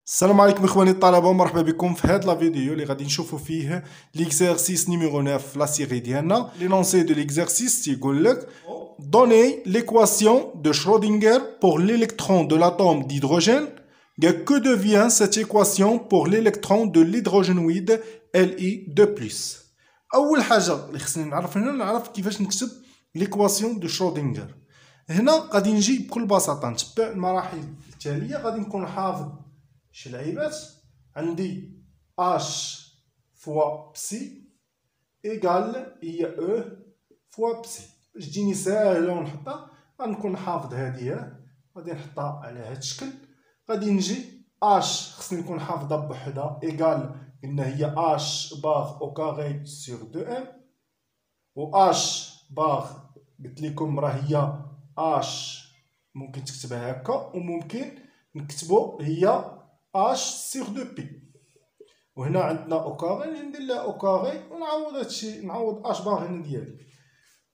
السلام عليكم اخواني الطلبه ومرحبا بكم في هذا الفيديو اللي غادي نشوفوا فيه ليكزارسيس نيميرو 9 في لا سيري ديالنا. لينونسي دو ليكزارسيس تيقول لك دوني ليكواسيون دو شرودينغر pour l'électron de l'atome d'hydrogène. Que devient cette équation pour l'électron de l'hydrogénoïde Li2+. اول حاجه اللي خصني نعرف هنا نعرف كيفاش نكتب ليكواسيون دو شرودينغر. هنا غادي نجي بكل بساطه نتبع المراحل التاليه. غادي نكون حافظ شي لعيبات. عندي اش فوا بسي ايكال هي او فوا بسي. باش تجيني ساهله ونحطها غنكون حافظ هادي، غادي نحطها على هاد الشكل. غادي نجي اش خصني نكون حافظها بوحدها ايكال قلنا هي اش باغ او كاري سور دو ام، و اش باغ قلت لكم راه هي اش ممكن تكتبها هكا وممكن نكتبو هي اش سور دو بي. وهنا عندنا او كاري نجي ندير لها او كاري ونعوض هادشي، نعوض اش باغ هنا ديالي،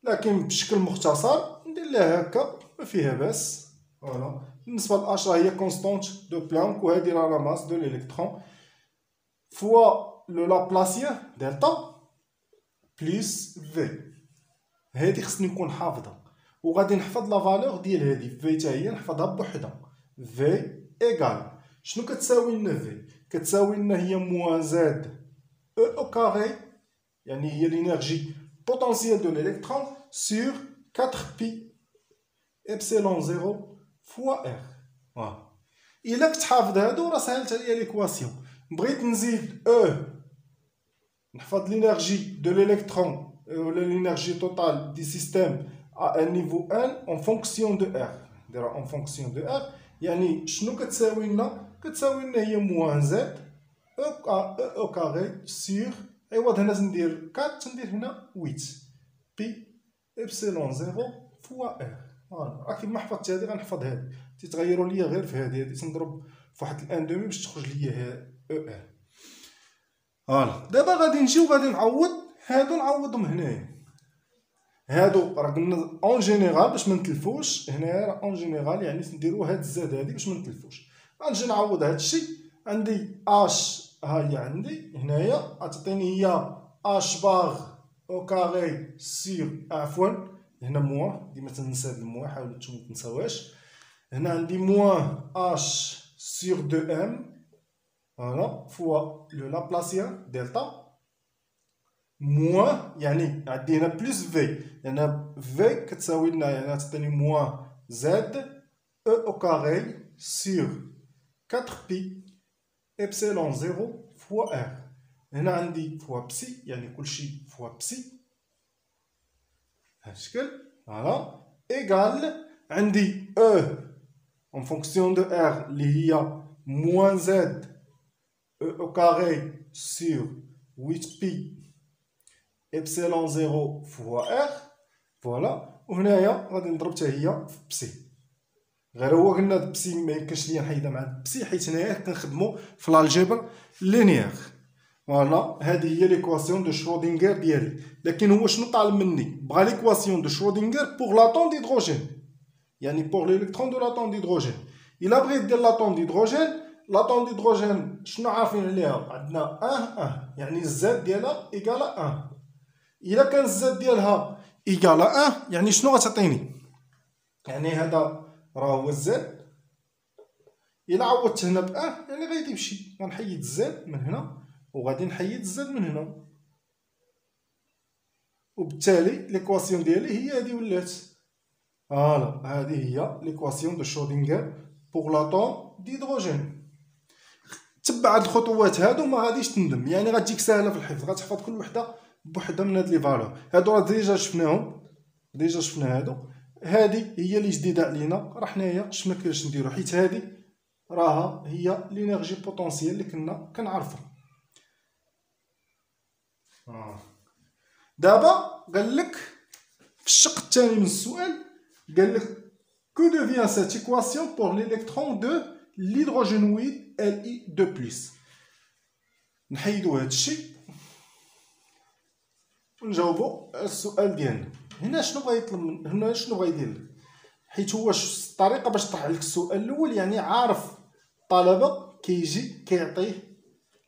لكن بشكل مختصر ندير لها هكا ما فيها باس. فوالا بالنسبه لاش راه هي كونستونت دو بلانك، وهادي راه لا ماس دو ليليكترون فوا لو لابلاسيان دلتا بلس في. هادي خصني نكون حافظها، وغادي نحفظ لا فالور ديال هادي في حتى هي نحفظها بوحدها. في ايكال شنو كتساوي لنا؟ في كتساوي لنا هي موان زاد او كاري، يعني هي لينيرجي بوتونسييل دو ليليكترون سور 4 بي ابسيلون 0 فوا ار. الا كنت حافظ هادو راه سهلت عليا ليكواسيون. بغيت نزيد نحفظ لينيرجي دو ليليكترون ولا لينيرجي توتال دي سيستيم à un niveau n en fonction de r. نديرها en fonction de r، يعني شنو كتساوي لنا؟ كتساوي لنا هي موان زد او كاري سور عوض هنا ندير 4 ندير هنا 8 بي ابسيلون 0 فوا ار. فوالا راه كيما حفظت هادي غنحفظ هادي، تيتغيروا ليا غير في هادي تنضرب في واحد الان دومي باش تخرج ليا او ار. فوالا دابا غادي نجي وغادي نعوض هادو، نعوضهم هنايا. هادو راه قلنا اون جينيرال باش ما نتلفوش، هنايا راه اون جينيرال يعني نديرو هاد الزاد هادي باش ما نتلفوش. غنجي نعوض هادشي. عندي اش ها هي عندي هنايا غتعطيني هي اش باغ او كاري سير عفوا هنا موان، ديما تنسى هاد الموان، حاولوا نتوما متنساوهاش. هنا عندي موان اش سير دو ام فوالا فوا لو لابلاسيان دلتا موان، يعني عندي هنا بلس في، لان في كتساوي لنا يعني تعطيني موان زد او كاري سور 4 بي ابسيلون 0 فوا ار. هنا عندي فوا بسي يعني كلشي فوا بسي هاد الشكل. فوالا ايكال عندي اون فونكسيون دو ار اللي هي موان زد او كاري سور 8 بي ابسيلون 0 فوا ار. فوالا وهنايا غادي نضرب حتى هي في بسي. غير هو قلنا بسي ما يمكنش ليا نحيدها مع بسي حيت هنايا كنخدمو في الالجبر لينيير. فوالا هذه هي ليكواسيون دو شرودينغر ديالي. لكن هو شنو طالب مني؟ بغا ليكواسيون دو شرودينغر بوغ لاتوم ديدروجين، يعني بوغ ليليكترون دو لاتوم ديدروجين. الا بغيت دير لاتوم ديدروجين، لاتوم ديدروجين شنو عارفين عليها؟ عندنا يعني الزاد ديالها ايكال 1. الا كان الزاد ديالها ايكال 1 يعني شنو غتعطيني؟ يعني هذا راه هو الزاد. الا عوضت هنا ب يعني غادي يمشي، غنحيد الزاد من هنا وغادي نحيد الزاد من هنا، وبالتالي ليكواسيون ديالي هي هذه ولات. فوالا هذه هي ليكواسيون دو شرودينغر بوغ لاتوم ديدروجين. تبع هاد الخطوات هادو ما غاديش تندم، يعني غتجيك ساهله في الحفظ، غتحفظ كل وحده بوحده من هاد لي فالور. هادو راه ديجا شفناهم، ديجا شفنا هادو. هادي هي اللي جديده علينا، راه حنايا اش ما كاينش نديرو حيت هادي راها هي لينيرجي بوتونسييل اللي كنا كنعرفو. دابا قال لك في الشق الثاني من السؤال قال لك que devient cette équation pour l'électron de l'hydrogénoïde Li2+. نحيدو هاد الشيء ونجاوبو السؤال ديالنا. هنا شنو بغا يطلب من هنا، شنو بغا يدير لك؟ حيت هو الطريقه باش طرح لك السؤال الاول، يعني عارف الطلبه كيجي كيعطيه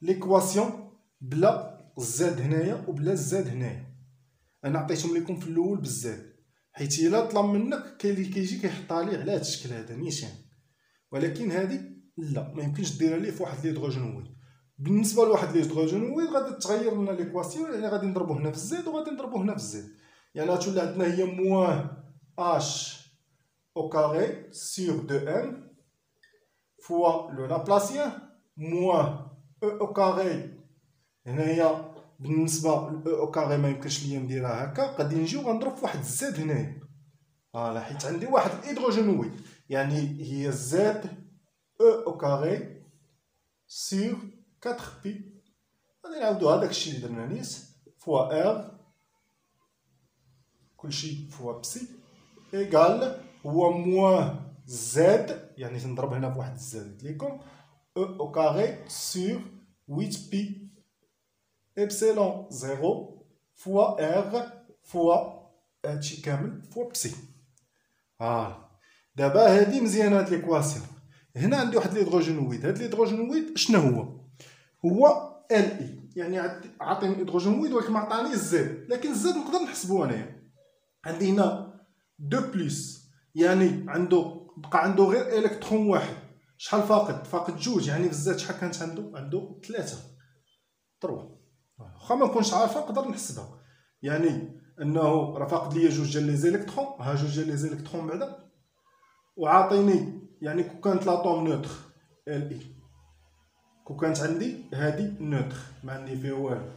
ليكواسيون بلا زاد هنايا وبلا زاد هنايا. انا عطيتهم لكم في الاول بالزاد، حيت الا طلب منك كاين اللي كيجي كيحطها ليه على هذا الشكل هذا نيشان، ولكن هذه لا، ما يمكنش ديرها ليه في واحد ليدروجينويد. بالنسبه لواحد ليدروجينويد غادي تغير لنا ليكواسيون، يعني غادي نضربو هنا في الزاد وغادي نضربو هنا في الزاد، يعني غتولي عندنا هي موان اش au carré sur 2m fois le Laplacien moins e au carré. هنايا بالنسبه ل e au carré ما يمكنش ليا نديرها هكا، غادي نجيو غنضرب في واحد الزاد هنايا، فوالا حيت عندي واحد الهيدروجينويد، يعني هي زاد e au carré sur 4pi. غادي نعاودو هذاك الشيء اللي درنا نيت فوا ار كلشي فوا بسي ايكال هو موان زاد، يعني تنضرب هنا في واحد الزاد قلت لكم او او كاري سور 8 بي ابسيلون 0 فوا ار فوا هادشي كامل فوا بسي. دابا هادي مزيانه هاد ليكواسيون. هنا عندي واحد ليدروجينويد، هاد ليدروجينويد شنو هو ال اي، يعني عاطيني هيدروجينويد ولكن ما عطانيش الزاد، لكن الزاد نقدر نحسبو انايا. عندي هنا 2 بلس، يعني بقى عنده غير الكترون واحد، شحال فاقد جوج، يعني بزاف شحال كانت عنده 3 واخا ما نكونش عارفه نقدر نحسبها، يعني انه راه فاقد ليا جوج ديال لي زيليكترون، ها جوج ديال لي زيليكترون بعدا، وعاطيني يعني كون كانت لاطوم نوتر ال اي، كون كانت عندي هادي نوتر ما عندي فيه والو،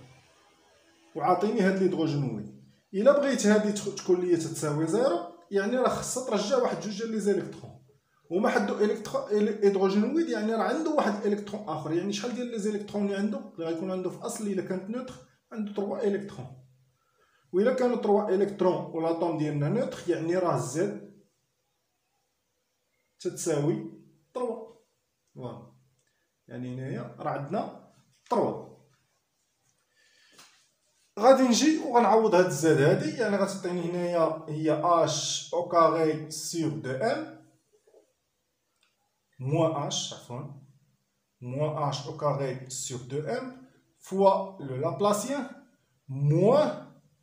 وعاطيني هاد ليدروجينويد. الا بغيت هادي تكون ليا تتساوي زيرو، يعني راه خصها ترجع واحد جوج ديال لي زيليكترون، وما حدو هيدروجينويد، يعني راه عنده واحد الكترون اخر، يعني شحال ديال لي زيليكترون اللي عنده اللي غيكون عنده في اصل الا كانت نوتر عنده 3 الكترون، والا كانوا 3 الكترون ولاطوم ديالنا نوتر، يعني راه زد تتساوي 3. فوالا يعني هنايا راه عندنا 3. غادي نجي وغنعوض هاد الزاد هادي، يعني غتعطيني هنايا هي اش او كاري سور 2 ام moins h, moins h au carré sur 2m fois le Laplacien moins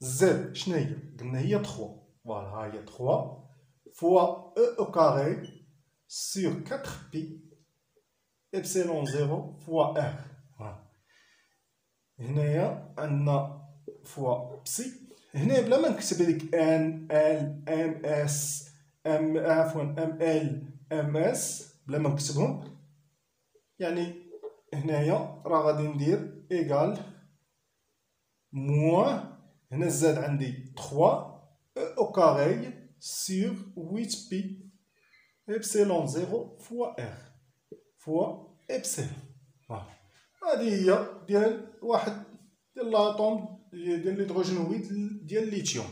z. شنو هي؟ قلنا هي 3. فوالا ها هي 3 fois e au carré sur 4pi epsilon 0 fois r. هنايا عندنا فوا بسي، هنا بلا ما نكتب هذيك ان ال ام اس ام عفوا ام ال ام اس بلا ما نكتبهم، يعني هنايا راه غادي ندير ايكال موان هنا زاد عندي 3 او كاري سور 8 بي ابسيلون 0 فوا ار فوا ابسيلون. هادي هي ديال واحد ديال لاطوم ديال ليدروجينويد ديال الليثيوم.